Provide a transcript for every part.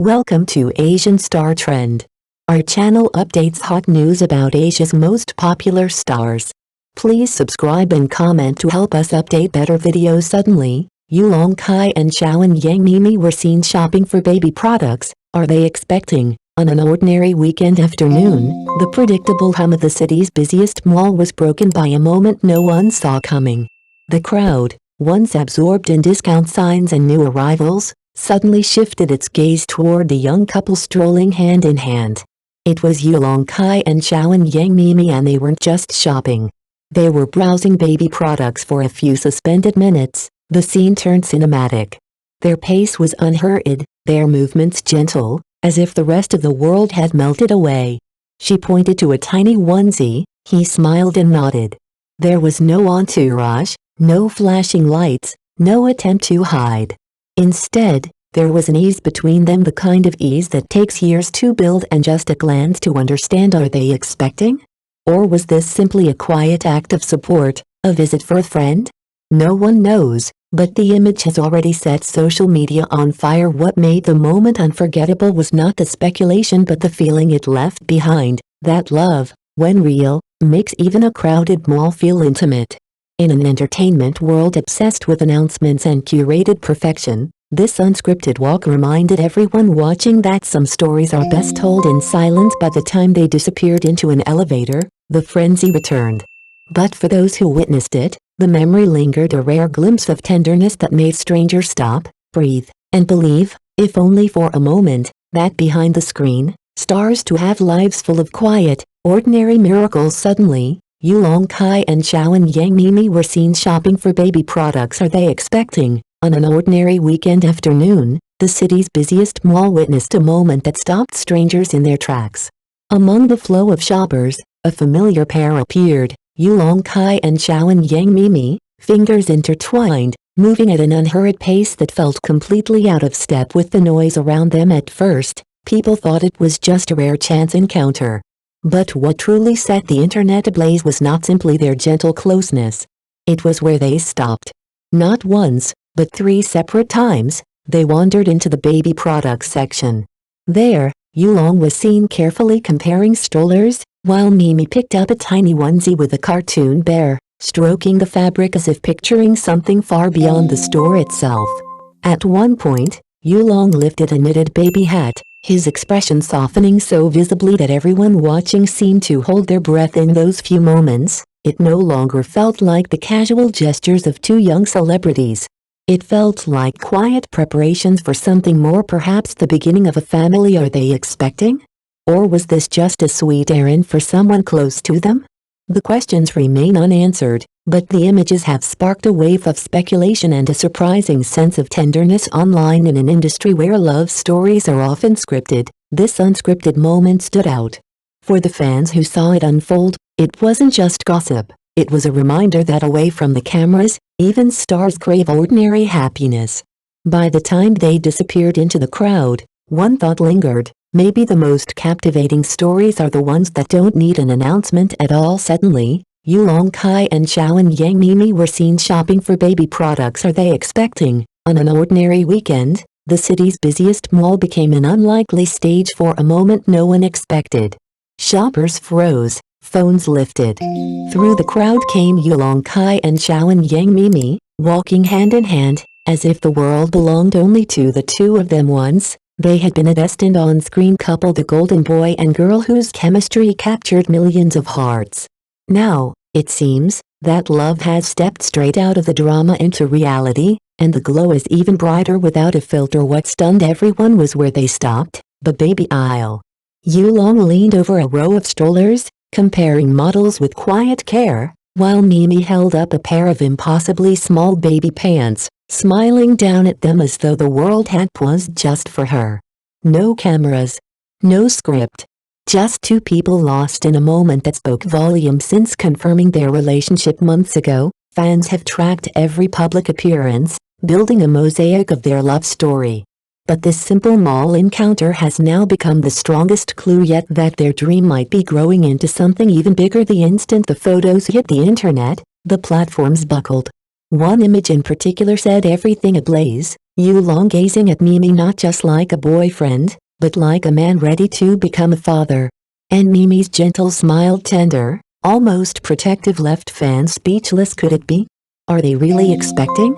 Welcome to Asian Star Trend. Our channel updates hot news about Asia's most popular stars. Please subscribe and comment to help us update better videos. Suddenly, Yulong Kai and Shaoan Yang Miemie were seen shopping for baby products. Are they expecting? On an ordinary weekend afternoon, the predictable hum of the city's busiest mall was broken by a moment no one saw coming. The crowd, once absorbed in discount signs and new arrivals, suddenly shifted its gaze toward the young couple strolling hand in hand. It was Yulong Kai and Shaoan Yang Miemie, and they weren't just shopping. They were browsing baby products for a few suspended minutes. The scene turned cinematic. Their pace was unhurried, their movements gentle, as if the rest of the world had melted away. She pointed to a tiny onesie. He smiled and nodded. There was no entourage, no flashing lights, no attempt to hide. Instead, there was an ease between them, the kind of ease that takes years to build and just a glance to understand. Are they expecting? Or was this simply a quiet act of support, a visit for a friend? No one knows, but the image has already set social media on fire. What made the moment unforgettable was not the speculation but the feeling it left behind, that love, when real, makes even a crowded mall feel intimate. In an entertainment world obsessed with announcements and curated perfection, this unscripted walk reminded everyone watching that some stories are best told in silence. By the time they disappeared into an elevator, the frenzy returned. But for those who witnessed it, the memory lingered, a rare glimpse of tenderness that made strangers stop, breathe, and believe, if only for a moment, that behind the screen, stars to have lives full of quiet, ordinary miracles. Suddenly, Yulong Kai and Shaoan Yang Miemie were seen shopping for baby products. Are they expecting? On an ordinary weekend afternoon, the city's busiest mall witnessed a moment that stopped strangers in their tracks. Among the flow of shoppers, a familiar pair appeared, Yulong Kai and Shaoan Yang Miemie, fingers intertwined, moving at an unhurried pace that felt completely out of step with the noise around them. At first, people thought it was just a rare chance encounter. But what truly set the internet ablaze was not simply their gentle closeness. It was where they stopped. Not once, but 3 separate times, they wandered into the baby products section. There, Yulong was seen carefully comparing strollers, while Miemie picked up a tiny onesie with a cartoon bear, stroking the fabric as if picturing something far beyond the store itself. At one point, Yulong lifted a knitted baby hat, his expression softening so visibly that everyone watching seemed to hold their breath. In those few moments, it no longer felt like the casual gestures of 2 young celebrities. It felt like quiet preparations for something more, perhaps the beginning of a family. Are they expecting? Or was this just a sweet errand for someone close to them? The questions remain unanswered, but the images have sparked a wave of speculation and a surprising sense of tenderness online. In an industry where love stories are often scripted, this unscripted moment stood out. For the fans who saw it unfold, it wasn't just gossip, it was a reminder that away from the cameras, even stars crave ordinary happiness. By the time they disappeared into the crowd, one thought lingered. Maybe the most captivating stories are the ones that don't need an announcement at all. Suddenly, Yulong Kai and Shaoan Yang Miemie were seen shopping for baby products. Are they expecting? On an ordinary weekend, the city's busiest mall became an unlikely stage for a moment no one expected. Shoppers froze, phones lifted. Through the crowd came Yulong Kai and Shaoan Yang Miemie, walking hand in hand, as if the world belonged only to the 2 of them. Once, they had been a destined on-screen couple, the golden boy and girl whose chemistry captured millions of hearts. Now, it seems, that love has stepped straight out of the drama into reality, and the glow is even brighter without a filter. What stunned everyone was where they stopped, the baby aisle. Yulong leaned over a row of strollers, comparing models with quiet care, while Miemie held up a pair of impossibly small baby pants, smiling down at them as though the world had paused just for her. No cameras. No script. Just 2 people lost in a moment that spoke volumes. Since confirming their relationship months ago, fans have tracked every public appearance, building a mosaic of their love story. But this simple mall encounter has now become the strongest clue yet that their dream might be growing into something even bigger. The instant the photos hit the internet, the platforms buckled. One image in particular set everything ablaze. Yulong gazing at Miemie not just like a boyfriend, but like a man ready to become a father. And Miemie's gentle smile tender, almost protective left fans speechless. Could it be? Are they really expecting?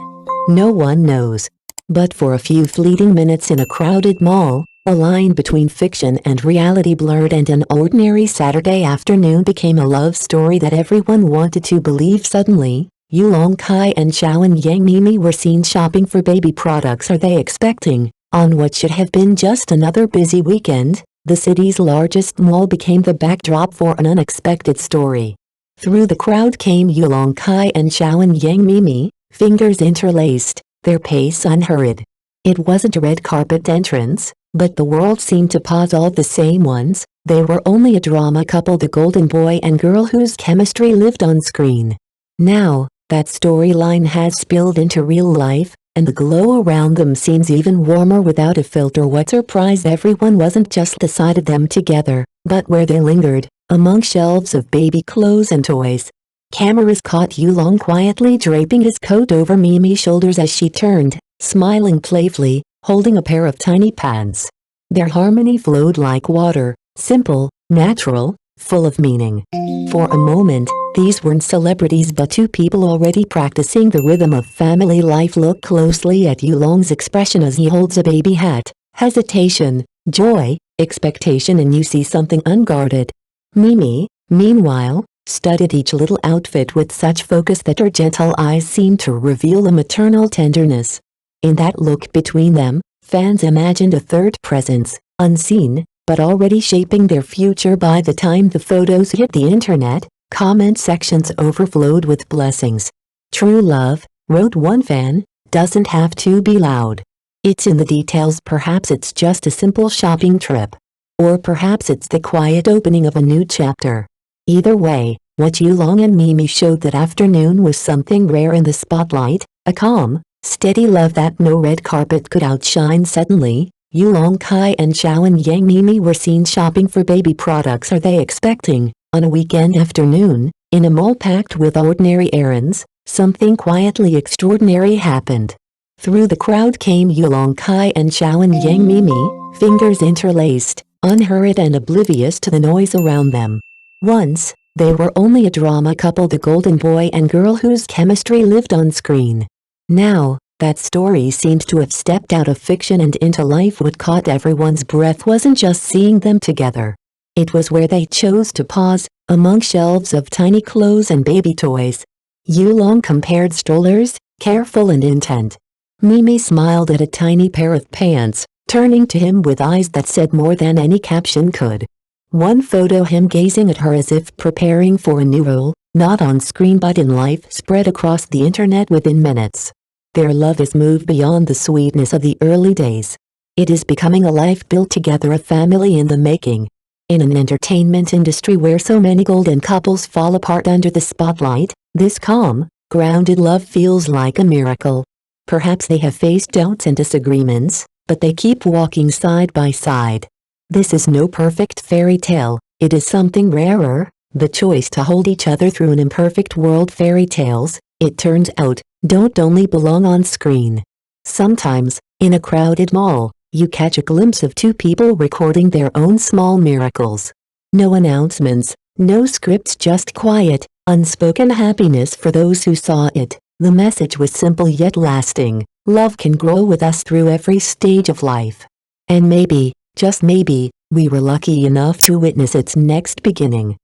No one knows. But for a few fleeting minutes in a crowded mall, a line between fiction and reality blurred and an ordinary Saturday afternoon became a love story that everyone wanted to believe. Suddenly, Yulong Kai and Xiaoan Yang Miemie were seen shopping for baby products. Are they expecting? On what should have been just another busy weekend, the city's largest mall became the backdrop for an unexpected story. Through the crowd came Yulong Kai and Xiaoan Yang Miemie, fingers interlaced, their pace unhurried. It wasn't a red carpet entrance, but the world seemed to pause. All the same ones, they were only a drama couple, the golden boy and girl whose chemistry lived on screen. Now, that storyline has spilled into real life, and the glow around them seems even warmer without a filter. What surprised everyone wasn't just the sight of them together, but where they lingered, among shelves of baby clothes and toys. Cameras caught Yulong quietly draping his coat over Miemie's shoulders as she turned, smiling playfully, holding a pair of tiny pads. Their harmony flowed like water, simple, natural, full of meaning. For a moment, these weren't celebrities but two people already practicing the rhythm of family life. Look closely at Yulong's expression as he holds a baby hat, hesitation, joy, expectation, and you see something unguarded. Miemie, meanwhile, studied each little outfit with such focus that her gentle eyes seemed to reveal a maternal tenderness. In that look between them, fans imagined a third presence, unseen, but already shaping their future. By the time the photos hit the internet, comment sections overflowed with blessings. True love, wrote one fan, doesn't have to be loud. It's in the details. Perhaps it's just a simple shopping trip. Or perhaps it's the quiet opening of a new chapter. Either way, what Yulong and Miemie showed that afternoon was something rare in the spotlight, a calm, steady love that no red carpet could outshine. Suddenly, Yulong Kai and Xiaoan Yang Miemie were seen shopping for baby products. Are they expecting? On a weekend afternoon, in a mall packed with ordinary errands, something quietly extraordinary happened. Through the crowd came Yulong Kai and Xiaoan Yang Miemie, fingers interlaced, unhurried and oblivious to the noise around them. Once, they were only a drama couple, the golden boy and girl whose chemistry lived on screen. Now, that story seemed to have stepped out of fiction and into life. What caught everyone's breath wasn't just seeing them together. It was where they chose to pause, among shelves of tiny clothes and baby toys. Yulong compared strollers, careful and intent. Miemie smiled at a tiny pair of pants, turning to him with eyes that said more than any caption could. One photo, him gazing at her as if preparing for a new role, not on screen but in life, spread across the internet within minutes. Their love has moved beyond the sweetness of the early days. It is becoming a life built together, a family in the making. In an entertainment industry where so many golden couples fall apart under the spotlight, this calm, grounded love feels like a miracle. Perhaps they have faced doubts and disagreements, but they keep walking side by side. This is no perfect fairy tale, it is something rarer, the choice to hold each other through an imperfect world. Fairy tales, it turns out, don't only belong on screen. Sometimes, in a crowded mall, you catch a glimpse of two people recording their own small miracles. No announcements, no scripts, just quiet, unspoken happiness for those who saw it. The message was simple yet lasting: love can grow with us through every stage of life. And maybe, just maybe, we were lucky enough to witness its next beginning.